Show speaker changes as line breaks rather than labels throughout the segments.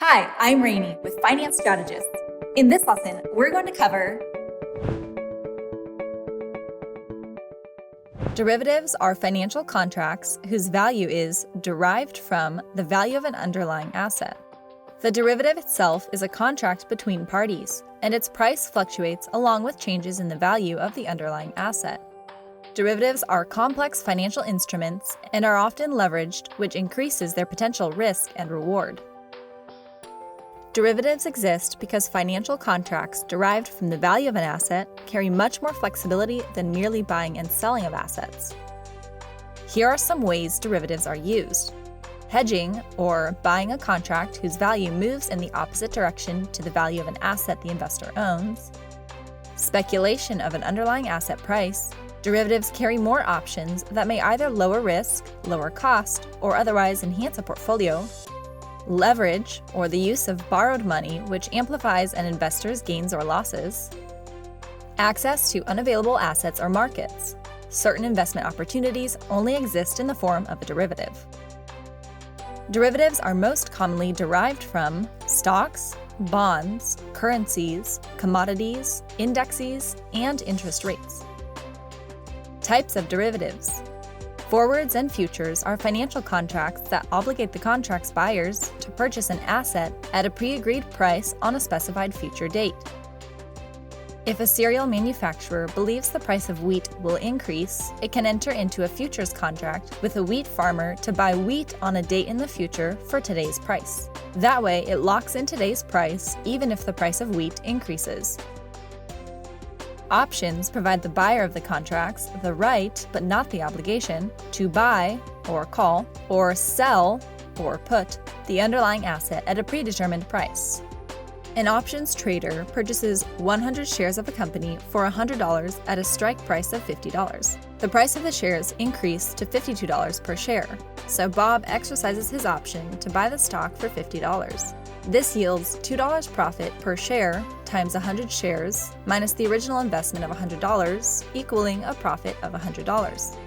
Hi, I'm Rainey with Finance Strategists. In this lesson, we're going to cover derivatives are financial contracts whose value is derived from the value of an underlying asset. The derivative itself is a contract between parties, and its price fluctuates along with changes in the value of the underlying asset. Derivatives are complex financial instruments and are often leveraged, which increases their potential risk and reward. Derivatives exist because financial contracts derived from the value of an asset carry much more flexibility than merely buying and selling of assets. Here are some ways derivatives are used. Hedging, or buying a contract whose value moves in the opposite direction to the value of an asset the investor owns. Speculation of an underlying asset price. Derivatives carry more options that may either lower risk, lower cost, or otherwise enhance a portfolio. Leverage, or the use of borrowed money which amplifies an investor's gains or losses. Access to unavailable assets or markets. Certain investment opportunities only exist in the form of a derivative. Derivatives are most commonly derived from stocks, bonds, currencies, commodities, indexes, and interest rates. Types of derivatives. Forwards and futures are financial contracts that obligate the contract's buyers to purchase an asset at a pre-agreed price on a specified future date. If a cereal manufacturer believes the price of wheat will increase, it can enter into a futures contract with a wheat farmer to buy wheat on a date in the future for today's price. That way, it locks in today's price even if the price of wheat increases. Options provide the buyer of the contracts the right, but not the obligation, to buy, or call, or sell, or put, the underlying asset at a predetermined price. An options trader purchases 100 shares of a company for $100 at a strike price of $50. The price of the shares increased to $52 per share, so Bob exercises his option to buy the stock for $50. This yields $2 profit per share times 100 shares minus the original investment of $100, equaling a profit of $100.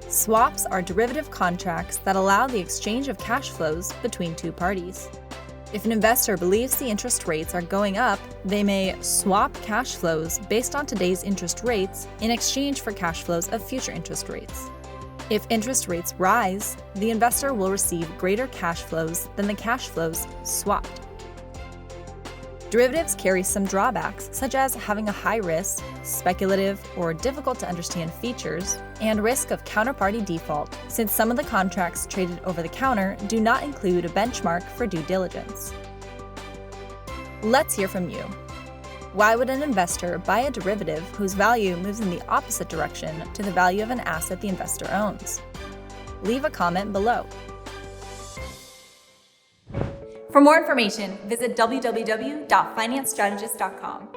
Swaps are derivative contracts that allow the exchange of cash flows between two parties. If an investor believes the interest rates are going up, they may swap cash flows based on today's interest rates in exchange for cash flows of future interest rates. If interest rates rise, the investor will receive greater cash flows than the cash flows swapped. Derivatives carry some drawbacks, such as having a high risk, speculative, or difficult to understand features, and risk of counterparty default, since some of the contracts traded over the counter do not include a benchmark for due diligence. Let's hear from you. Why would an investor buy a derivative whose value moves in the opposite direction to the value of an asset the investor owns? Leave a comment below. For more information, visit www.financestrategist.com.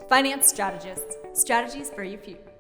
Finance Strategists, strategies for your future.